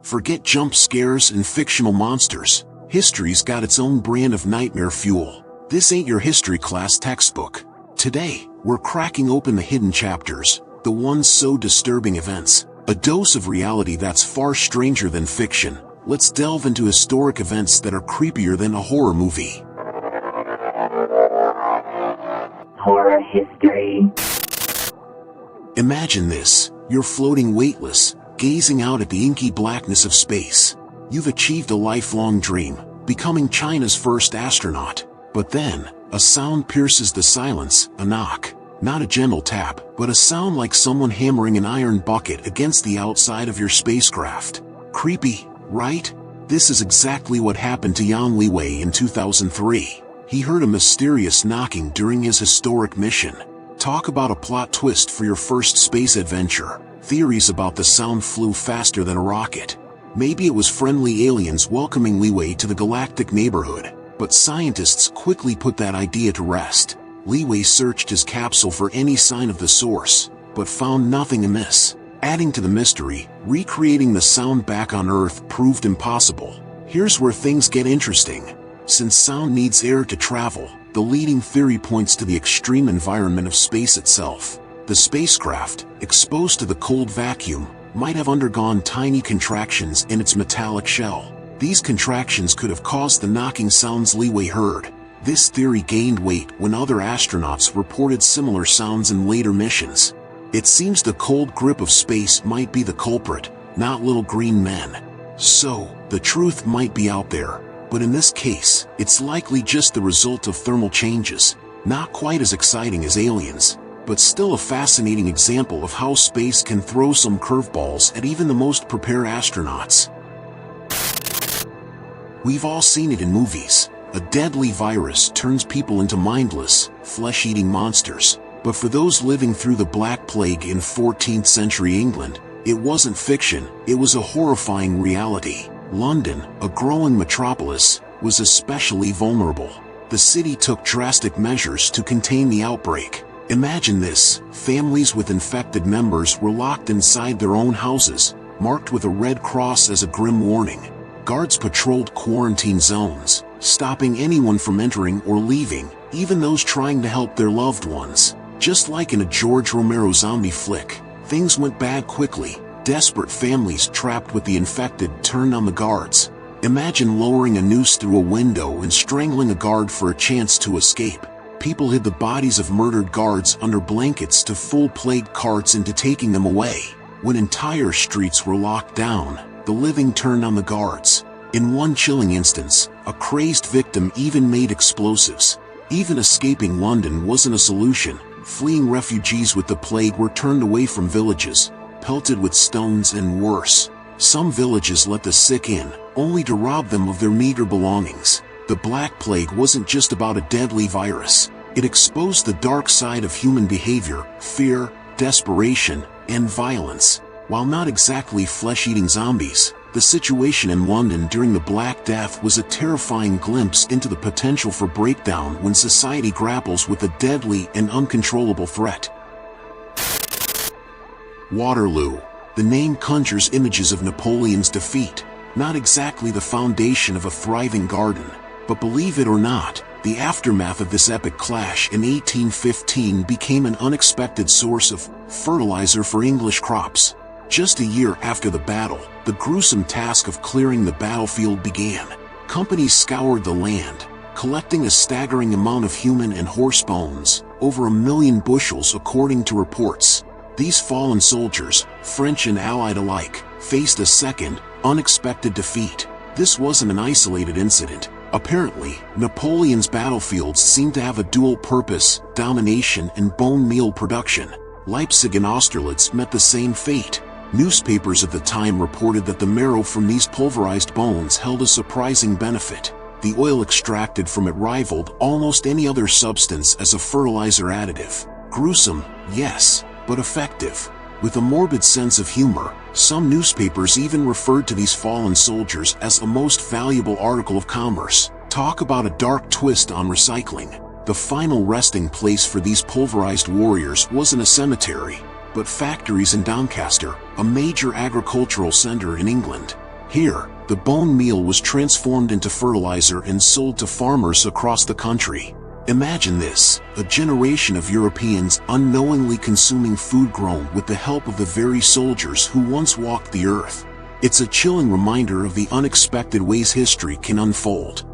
Forget jump scares and fictional monsters. History's got its own brand of nightmare fuel. This ain't your history class textbook. Today, we're cracking open the hidden chapters, the ones so disturbing events. A dose of reality that's far stranger than fiction. Let's delve into historic events that are creepier than a horror movie. Horror history. Imagine this. You're floating weightless, gazing out at the inky blackness of space. You've achieved a lifelong dream, becoming China's first astronaut. But then, a sound pierces the silence, a knock. Not a gentle tap, but a sound like someone hammering an iron bucket against the outside of your spacecraft. Creepy, right? This is exactly what happened to Liwei in 2003. He heard a mysterious knocking during his historic mission. Talk about a plot twist for your first space adventure. Theories about the sound flew faster than a rocket. Maybe it was friendly aliens welcoming Liwei to the galactic neighborhood, but scientists quickly put that idea to rest. Liwei searched his capsule for any sign of the source, but found nothing amiss. Adding to the mystery, recreating the sound back on Earth proved impossible. Here's where things get interesting. Since sound needs air to travel, the leading theory points to the extreme environment of space itself. The spacecraft, exposed to the cold vacuum, might have undergone tiny contractions in its metallic shell. These contractions could have caused the knocking sounds Liwei heard. This theory gained weight when other astronauts reported similar sounds in later missions. It seems the cold grip of space might be the culprit, not little green men. So, the truth might be out there, but in this case, it's likely just the result of thermal changes. Not quite as exciting as aliens, but still a fascinating example of how space can throw some curveballs at even the most prepared astronauts. We've all seen it in movies. A deadly virus turns people into mindless, flesh-eating monsters. But for those living through the Black Plague in 14th century England, it wasn't fiction, it was a horrifying reality. London, a growing metropolis, was especially vulnerable. The city took drastic measures to contain the outbreak. Imagine this: families with infected members were locked inside their own houses, marked with a red cross as a grim warning. Guards patrolled quarantine zones, stopping anyone from entering or leaving, even those trying to help their loved ones. Just like in a George Romero zombie flick, things went bad quickly. Desperate families trapped with the infected turned on the guards. Imagine lowering a noose through a window and strangling a guard for a chance to escape. People hid the bodies of murdered guards under blankets to fool plague carts into taking them away. When entire streets were locked down, the living turned on the guards. In one chilling instance, a crazed victim even made explosives. Even escaping London wasn't a solution. Fleeing refugees with the plague were turned away from villages, pelted with stones and worse. Some villages let the sick in, only to rob them of their meager belongings. The Black Plague wasn't just about a deadly virus. It exposed the dark side of human behavior, fear, desperation, and violence. While not exactly flesh-eating zombies, the situation in London during the Black Death was a terrifying glimpse into the potential for breakdown when society grapples with a deadly and uncontrollable threat. Waterloo. The name conjures images of Napoleon's defeat, not exactly the foundation of a thriving garden. But believe it or not, the aftermath of this epic clash in 1815 became an unexpected source of fertilizer for English crops. Just a year after the battle, the gruesome task of clearing the battlefield began. Companies scoured the land, collecting a staggering amount of human and horse bones, over 1 million bushels according to reports. These fallen soldiers, French and Allied alike, faced a second, unexpected defeat. This wasn't an isolated incident. Apparently, Napoleon's battlefields seemed to have a dual purpose: domination and bone meal production. Leipzig and Austerlitz met the same fate. Newspapers at the time reported that the marrow from these pulverized bones held a surprising benefit. The oil extracted from it rivaled almost any other substance as a fertilizer additive. Gruesome, yes, but effective. With a morbid sense of humor, some newspapers even referred to these fallen soldiers as a most valuable article of commerce. Talk about a dark twist on recycling. The final resting place for these pulverized warriors wasn't a cemetery, but factories in Doncaster, a major agricultural center in England. Here, the bone meal was transformed into fertilizer and sold to farmers across the country. Imagine this, a generation of Europeans unknowingly consuming food grown with the help of the very soldiers who once walked the earth. It's a chilling reminder of the unexpected ways history can unfold.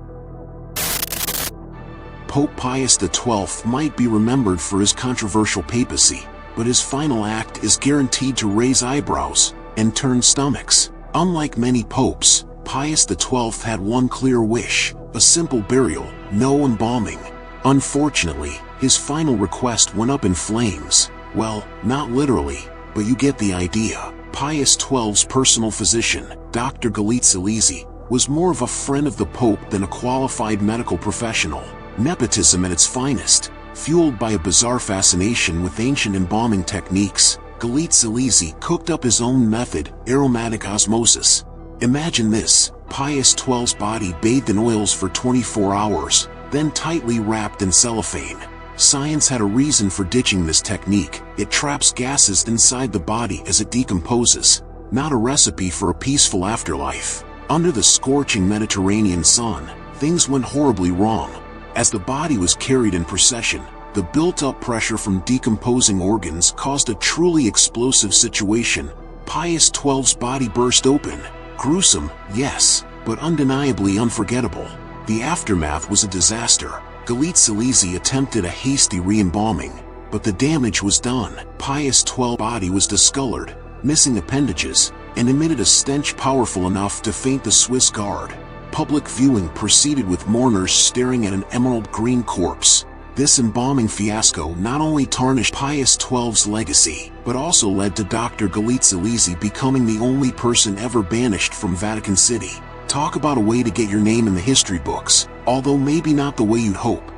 Pope Pius XII might be remembered for his controversial papacy, but his final act is guaranteed to raise eyebrows and turn stomachs. Unlike many popes, Pius XII had one clear wish: a simple burial, no embalming. Unfortunately, his final request went up in flames. Well, not literally, but you get the idea. Pius XII's personal physician, Dr. Galeazzi Lisi, was more of a friend of the Pope than a qualified medical professional. Nepotism at its finest. Fueled by a bizarre fascination with ancient embalming techniques, Galeazzi Lisi cooked up his own method, aromatic osmosis. Imagine this, Pius XII's body bathed in oils for 24 hours, then tightly wrapped in cellophane. Science had a reason for ditching this technique. It traps gases inside the body as it decomposes. Not a recipe for a peaceful afterlife. Under the scorching Mediterranean sun, things went horribly wrong. As the body was carried in procession, the built-up pressure from decomposing organs caused a truly explosive situation. Pius XII's body burst open. Gruesome, yes, but undeniably unforgettable. The aftermath was a disaster. Galeazzi Lisi attempted a hasty re-embalming, but the damage was done. Pius XII's body was discolored, missing appendages, and emitted a stench powerful enough to faint the Swiss guard. Public viewing proceeded with mourners staring at an emerald green corpse. This embalming fiasco not only tarnished Pius XII's legacy, but also led to Dr. Galeazzi Lisi becoming the only person ever banished from Vatican City. Talk about a way to get your name in the history books, although maybe not the way you'd hope.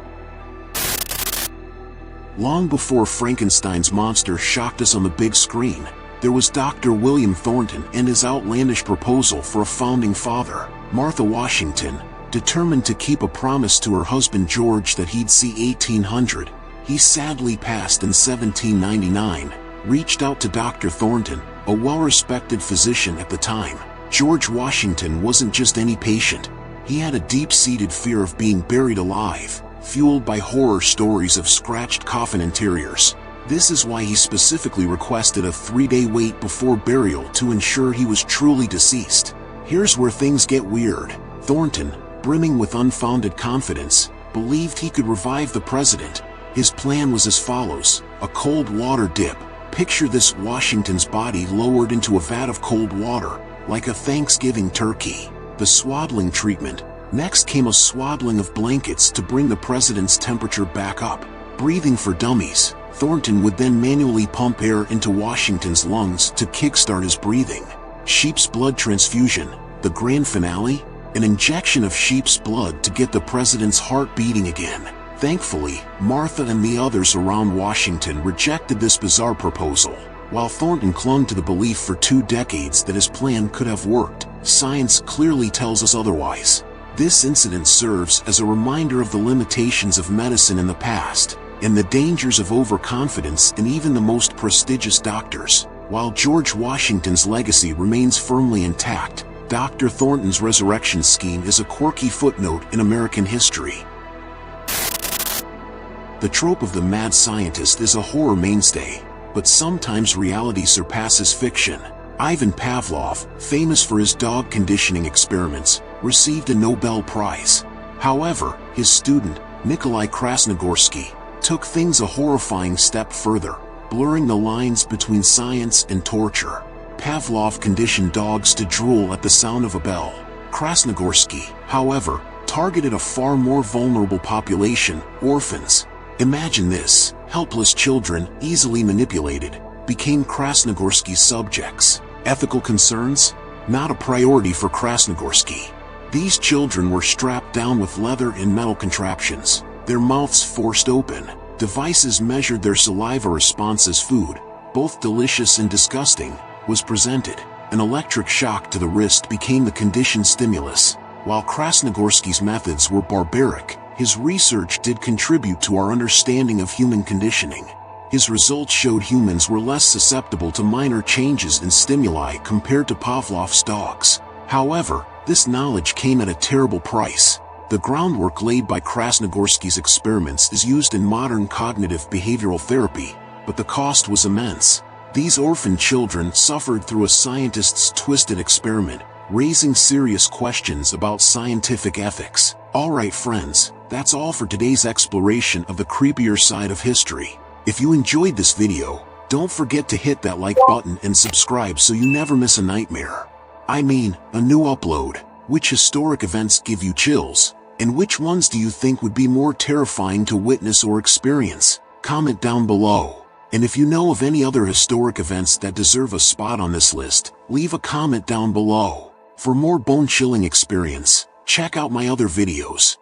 Long before Frankenstein's monster shocked us on the big screen, there was Dr. William Thornton and his outlandish proposal for a founding father, Martha Washington. Determined to keep a promise to her husband George that he'd see 1800, he sadly passed in 1799, reached out to Dr. Thornton, a well-respected physician at the time. George Washington wasn't just any patient. He had a deep-seated fear of being buried alive, fueled by horror stories of scratched coffin interiors. This is why he specifically requested a 3-day wait before burial to ensure he was truly deceased. Here's where things get weird. Thornton, brimming with unfounded confidence, believed he could revive the president. His plan was as follows: a cold water dip. Picture this: Washington's body lowered into a vat of cold water, like a Thanksgiving turkey. The swaddling treatment. Next came a swaddling of blankets to bring the president's temperature back up. Breathing for dummies. Thornton would then manually pump air into Washington's lungs to kickstart his breathing. Sheep's blood transfusion. The grand finale? An injection of sheep's blood to get the president's heart beating again. Thankfully, Martha and the others around Washington rejected this bizarre proposal. While Thornton clung to the belief for 2 decades that his plan could have worked, science clearly tells us otherwise. This incident serves as a reminder of the limitations of medicine in the past, and the dangers of overconfidence in even the most prestigious doctors. While George Washington's legacy remains firmly intact, Dr. Thornton's resurrection scheme is a quirky footnote in American history. The trope of the mad scientist is a horror mainstay, but sometimes reality surpasses fiction. Ivan Pavlov, famous for his dog conditioning experiments, received a Nobel Prize. However, his student, Nikolai Krasnogorsky, took things a horrifying step further, blurring the lines between science and torture. Pavlov conditioned dogs to drool at the sound of a bell. Krasnogorsky, however, targeted a far more vulnerable population: orphans. Imagine this: helpless children, easily manipulated, became Krasnogorsky's subjects. Ethical concerns? Not a priority for Krasnogorsky. These children were strapped down with leather and metal contraptions, their mouths forced open. Devices measured their saliva response as food, both delicious and disgusting, was presented. An electric shock to the wrist became the conditioned stimulus. While Krasnogorsky's methods were barbaric, his research did contribute to our understanding of human conditioning. His results showed humans were less susceptible to minor changes in stimuli compared to Pavlov's dogs. However, this knowledge came at a terrible price. The groundwork laid by Krasnogorsky's experiments is used in modern cognitive behavioral therapy, but the cost was immense. These orphan children suffered through a scientist's twisted experiment, raising serious questions about scientific ethics. Alright friends, that's all for today's exploration of the creepier side of history. If you enjoyed this video, don't forget to hit that like button and subscribe so you never miss a nightmare. I mean, a new upload. Which historic events give you chills? And which ones do you think would be more terrifying to witness or experience? Comment down below. And if you know of any other historic events that deserve a spot on this list, leave a comment down below. For more bone-chilling experience, check out my other videos.